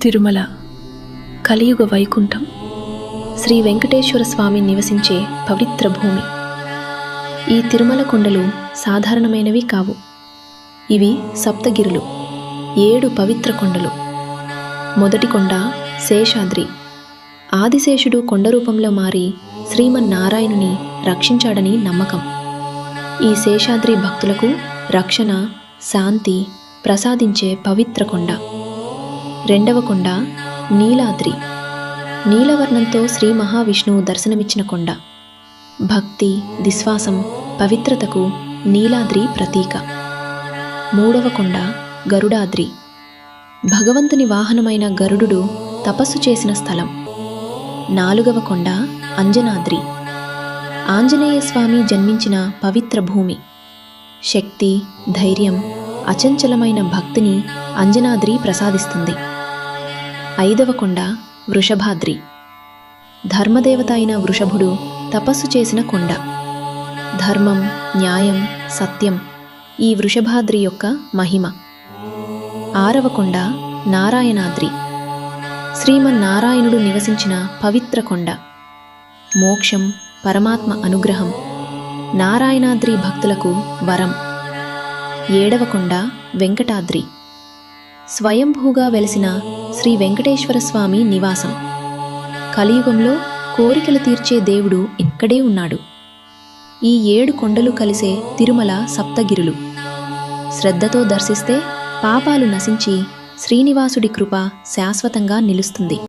తిరుమల కలియుగ వైకుంఠం శ్రీ వెంకటేశ్వర స్వామి నివసించే పవిత్ర భూమి. ఈ తిరుమల కొండలు సాధారణమైనవి కావు. ఇవి సప్తగిరులు, 7 పవిత్ర కొండలు. మొదటి కొండ శేషాద్రి. ఆదిశేషుడు కొండ రూపంలో మారి శ్రీమన్నారాయణుని రక్షించాడని నమ్మకం. ఈ శేషాద్రి భక్తులకు రక్షణ, శాంతి ప్రసాదించే పవిత్ర కొండ. రెండవ కొండ నీలాద్రి. నీలవర్ణంతో శ్రీ మహావిష్ణువు దర్శనమిచ్చిన కొండ. భక్తి, విశ్వాసం, పవిత్రతకు నీలాద్రి ప్రతీక. మూడవ కొండ గరుడాద్రి. భగవంతుని వాహనమైన గరుడు తపస్సు చేసిన స్థలం. నాలుగవ కొండ అంజనాద్రి. ఆంజనేయ స్వామి జన్మించిన పవిత్ర భూమి. శక్తి, ధైర్యం, అచంచలమైన భక్తిని అంజనాద్రి ప్రసాదిస్తుంది. ఐదవ కొండ వృషభాద్రి. ధర్మదేవత అయిన వృషభుడు తపస్సు చేసిన కొండ. ధర్మం, న్యాయం, సత్యం ఈ వృషభాద్రి యొక్క మహిమ. ఆరవ కొండ నారాయణాద్రి. శ్రీమన్నారాయణుడు నివసించిన పవిత్ర కొండ. మోక్షం, పరమాత్మ అనుగ్రహం. నారాయణాద్రి భక్తులకు వరం. ఏడవ కొండ వెంకటాద్రి. స్వయంభూగా వెలిసిన శ్రీ వెంకటేశ్వర స్వామి నివాసం. కలియుగంలో కోరికలు తీర్చే దేవుడు ఇక్కడే ఉన్నాడు. ఈ 7 కొండలు కలిసే తిరుమల సప్తగిరులు. శ్రద్ధతో దర్శిస్తే పాపాలు నశించి శ్రీనివాసుడి కృప శాశ్వతంగా నిలుస్తుంది.